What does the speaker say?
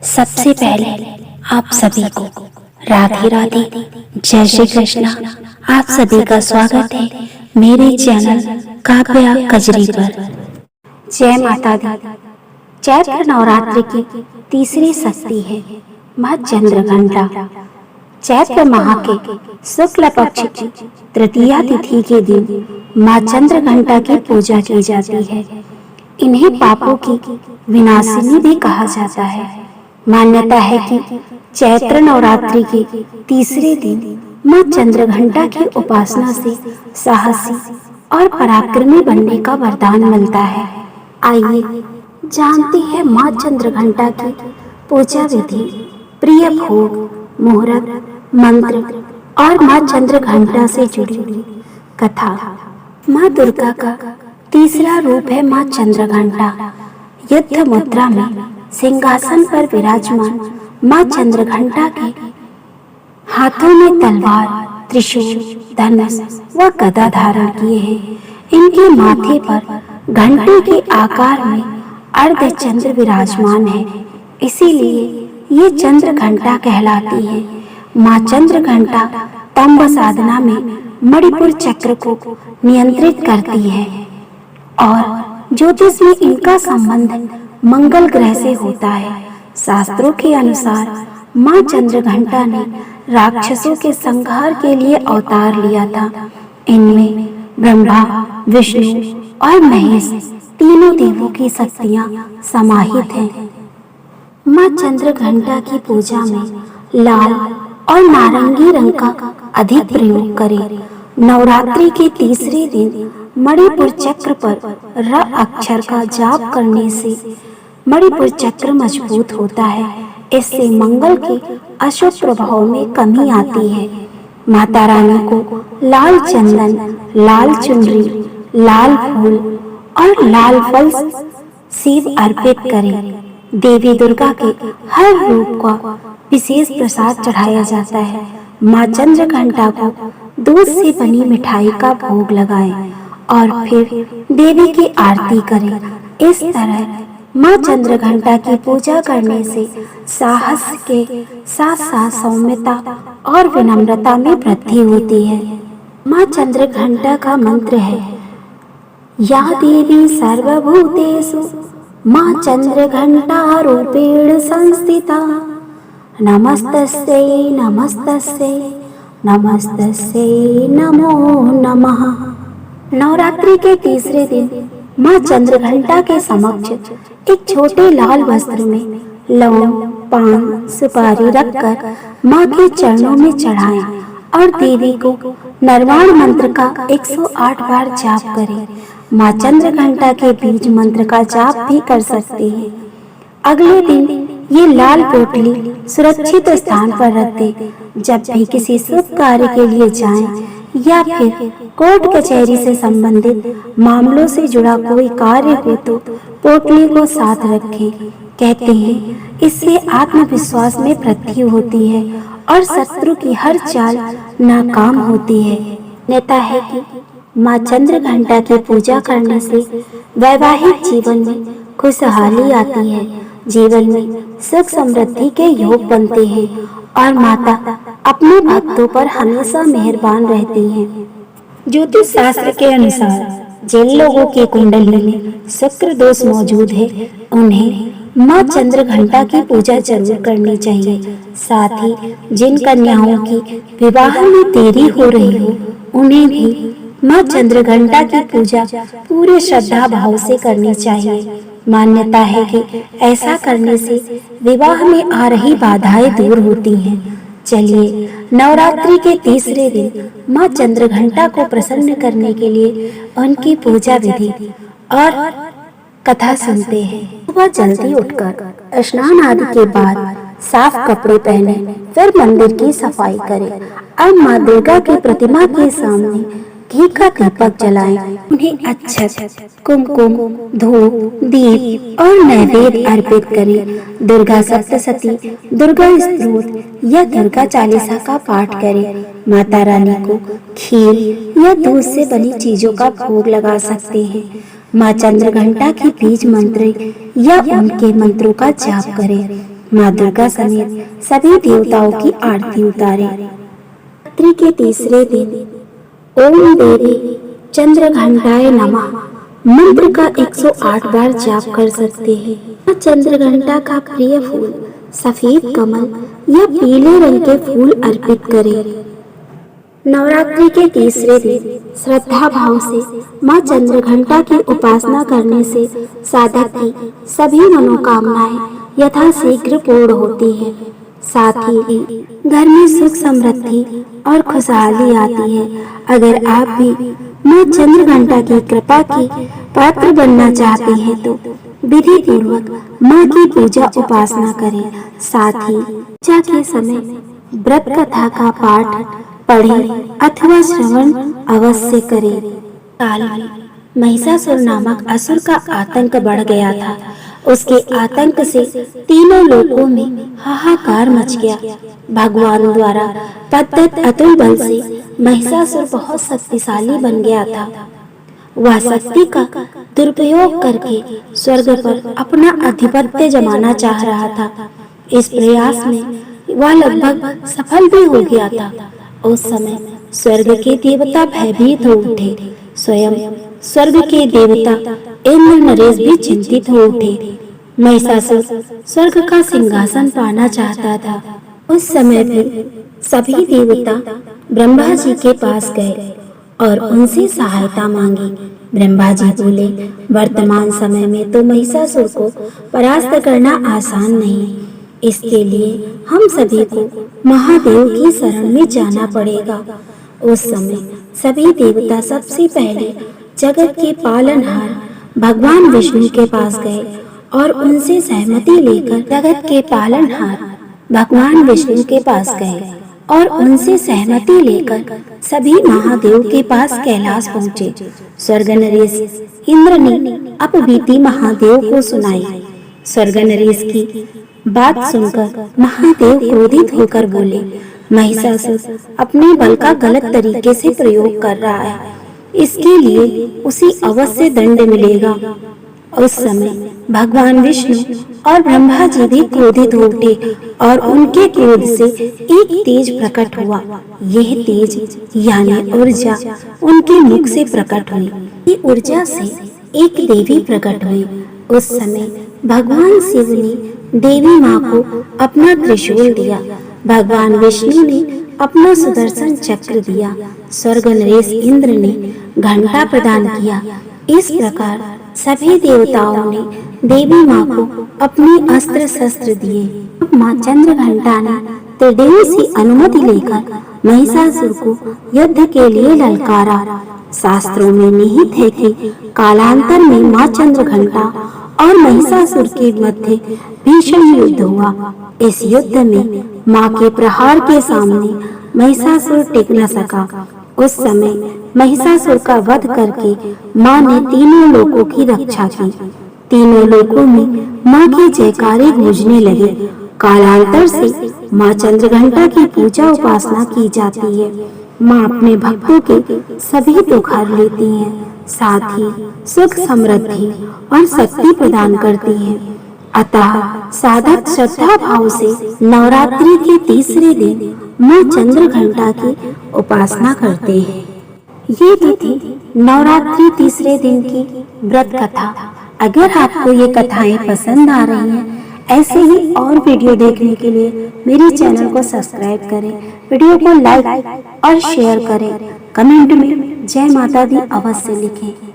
सबसे पहले आप सभी को राधे राधे, जय श्री कृष्णा। आप सभी का स्वागत है मेरे चैनल काव्या कजरी पर। जय माता दी। चैत्र नवरात्रि की तीसरी शक्ति है माँ चंद्रघंटा। चैत्र माह के शुक्ल पक्ष की तृतीया तिथि के दिन माँ चंद्रघंटा की पूजा की जाती है। इन्हें पापों की विनाशिनी भी कहा जाता है। मान्यता है कि चैत्र नवरात्रि के तीसरे दिन माँ चंद्रघंटा की उपासना से साहसी और पराक्रमी बनने का वरदान मिलता है। आइए जानते हैं माँ चंद्रघंटा की पूजा विधि, प्रिय भोग, मुहूर्त, मंत्र और माँ चंद्रघंटा से जुड़ी हुई कथा। माँ दुर्गा का तीसरा रूप है माँ चंद्रघंटा। युद्ध मुद्रा में सिंहासन पर विराजमान माँ चंद्रघंटा के हाथों में तलवार, त्रिशूल, धनुष व गदा धारण किए हैं। इनके माथे पर घंटे के आकार में अर्धचंद्र विराजमान है, इसीलिए ये चंद्रघंटा कहलाती है। माँ चंद्रघंटा तंब साधना में मणिपुर चक्र को नियंत्रित करती है और ज्योतिष में इनका संबंध मंगल ग्रह से होता है। शास्त्रों के अनुसार माँ चंद्रघंटा ने राक्षसों के संहार के लिए अवतार लिया था। इनमें ब्रह्मा, विष्णु और महेश तीनों देवों की शक्तियाँ समाहित हैं। माँ चंद्रघंटा की पूजा में लाल और नारंगी रंग का अधिक प्रयोग करें। नवरात्रि के तीसरे दिन मणिपुर चक्र पर र अक्षर का जाप करने से मणिपुर चक्र मजबूत होता है। इससे मंगल के अशुभ प्रभाव में कमी आती है। माता रानी को लाल चंदन, लाल चुनरी, लाल फूल और लाल फल सेब अर्पित करें। देवी दुर्गा के हर रूप का विशेष प्रसाद चढ़ाया जाता है। माँ चंद्रघंटा को दूध से बनी मिठाई का भोग लगाएं और फिर देवी की आरती करें। इस तरह माँ चंद्रघंटा की पूजा करने से साहस के साथ साथ सौम्यता और विनम्रता में वृद्धि होती है। माँ चंद्रघंटा का मंत्र है, या देवी सर्वभूतेषु माँ चंद्रघंटा रूपेण संस्थिता, नमस्तस्यै नमस्तस्यै नमस्तस्यै नमो नमः। नवरात्रि के तीसरे दिन माँ चंद्रघंटा के समक्ष एक छोटे लाल वस्त्र में लौंग, पान, सुपारी रखकर माँ के चरणों में चढ़ाएं और देवी को नरवाण मंत्र का 108 बार जाप करें। माँ चंद्रघंटा के बीज मंत्र का जाप भी कर सकते हैं। अगले दिन ये लाल पोटली सुरक्षित स्थान पर रख दें। जब भी किसी शुभ कार्य के लिए जाएं या फिर कोर्ट कचहरी से संबंधित मामलों से जुड़ा कोई कार्य हो तो पोटली को साथ रखें। कहते हैं इससे आत्मविश्वास में वृद्धि होती है और शत्रु की हर चाल नाकाम होती है। मान्यता है कि माँ चंद्रघंटा की पूजा करने से वैवाहिक जीवन में खुशहाली आती है, जीवन में सुख समृद्धि के योग बनते हैं और माता अपने भक्तों पर हमेशा मेहरबान रहती हैं। ज्योतिष शास्त्र के अनुसार जिन लोगों की कुंडली में शुक्र दोष मौजूद है उन्हें माँ चंद्रघंटा की पूजा जरूर करनी चाहिए। साथ ही जिन कन्याओं की विवाह में देरी हो रही हो उन्हें भी माँ चंद्रघंटा की पूजा पूरे श्रद्धा भाव से करनी चाहिए। मान्यता है कि ऐसा करने से विवाह में आ रही बाधाएं दूर होती हैं। चलिए नवरात्रि के तीसरे दिन माँ चंद्रघंटा को प्रसन्न करने के लिए उनकी पूजा विधि और कथा सुनते हैं। सुबह जल्दी उठकर स्नान आदि के बाद साफ कपड़े पहने, फिर मंदिर की सफाई करें। अब माँ दुर्गा की प्रतिमा के सामने घी का दीपक जलाएं। उन्हें अक्षत, कुमकुम, धूप, दीप और नैवेद्य अर्पित करें। दुर्गा सप्तशती, दुर्गा स्तोत्र या दुर्गा चालीसा का पाठ करें। माता रानी को खीर या दूध से बनी चीजों का भोग लगा सकते हैं। माँ चंद्रघंटा की बीज मंत्र या उनके मंत्रों का जाप करें। माँ दुर्गा समेत सभी देवताओं की आरती उतारे। नवरात्रि के तीसरे दिन ओम देवी चंद्र घंटाए नमः मंत्र का 108 बार जाप कर सकते हैं। चंद्र घंटा का प्रिय फूल सफेद कमल या पीले रंग के फूल अर्पित करें। नवरात्रि के तीसरे दिन श्रद्धा भाव से माँ चंद्र घंटा की उपासना करने से साधक की सभी मनोकामनाएं यथाशीघ्र पूर्ण होती है। साथ ही घर में सुख समृद्धि और खुशहाली आती है। अगर आप भी माँ चंद्र घंटा की कृपा की पात्र बनना चाहते हैं तो विधि पूर्वक माँ की पूजा उपासना करें। साथ ही पूजा के समय व्रत कथा का पाठ पढ़ें अथवा श्रवण अवश्य करें। काल में महिषासुर नामक असुर का आतंक बढ़ गया था। उसके आतंक से तीनों लोकों में हाहाकार मच गया। भगवान द्वारा प्रदत्त अतुल बल से महिषासुर बहुत शक्तिशाली बन गया था। वह शक्ति का दुरुपयोग करके स्वर्ग पर अपना आधिपत्य जमाना चाह रहा था। इस प्रयास में वह लगभग सफल भी हो गया था। उस समय स्वर्ग के देवता भयभीत हो उठे। स्वयं स्वर्ग के देवता इंद्र नरेश भी चिंतित हो उठे। महिषासुर स्वर्ग का सिंहासन पाना चाहता था। उस समय फिर सभी देवता ब्रह्मा जी के पास गए और उनसे सहायता मांगी। ब्रह्मा जी बोले, वर्तमान समय में तो महिषासुर को परास्त करना आसान नहीं। इसके लिए हम सभी को महादेव की शरण में जाना पड़ेगा। उस समय सभी देवता सबसे पहले जगत के पालनहार भगवान विष्णु के पास गए और उनसे सहमति लेकर जगत के पालनहार भगवान विष्णु के पास गए और उनसे सहमति लेकर सभी महादेव के पास कैलाश पहुँचे। स्वर्ग नरेश इंद्र ने अपबीती महादेव को सुनाई। स्वर्ग नरेश की बात सुनकर महादेव क्रोधित होकर बोले, महिषासुर अपने बल का गलत तरीके से प्रयोग कर रहा है, इसके लिए उसे अवश्य दंड मिलेगा। उस समय भगवान विष्णु और ब्रह्मा जी भी क्रोधित हो उठे और उनके क्रोध से एक तेज प्रकट हुआ। यह तेज यानी ऊर्जा उनके मुख से प्रकट हुई। ये ऊर्जा से एक देवी प्रकट हुई। उस समय भगवान शिव ने देवी माँ को अपना त्रिशूल दिया। भगवान विष्णु ने अपना सुदर्शन चक्र दिया। स्वर्ग नरेश इंद्र ने घंटा प्रदान किया। इस प्रकार सभी देवताओं ने देवी माँ को अपने अस्त्र शस्त्र दिए। माँ चंद्र घंटा ने त्रिदेव से अनुमति लेकर महिषासुर को युद्ध के लिए ललकारा। शास्त्रों में निहित है कि कालांतर में माँ चंद्र घंटा और महिषासुर के मध्य भीषण युद्ध हुआ। इस युद्ध में माँ के प्रहार के सामने महिषासुर टिक न सका। उस समय महिषासुर का वध करके माँ ने तीनों लोकों की रक्षा की। तीनों लोकों में माँ के जयकारे गूंजने लगे। कालांतर से माँ चंद्रघंटा की पूजा उपासना की जाती है। माँ अपने भक्तों के सभी दुख हर लेती हैं, साथ ही सुख समृद्धि और शक्ति प्रदान करती हैं। अतः साधक श्रद्धा भाव से नवरात्रि के तीसरे दिन माँ चंद्र घंटा की उपासना करते हैं। ये तो थी नवरात्रि तीसरे दिन की व्रत कथा। अगर आपको ये कथाएं पसंद आ रही हैं, ऐसे ही और वीडियो देखने के लिए मेरे चैनल को सब्सक्राइब करें, वीडियो को लाइक और शेयर करें, कमेंट में जय माता दी अवश्य लिखें।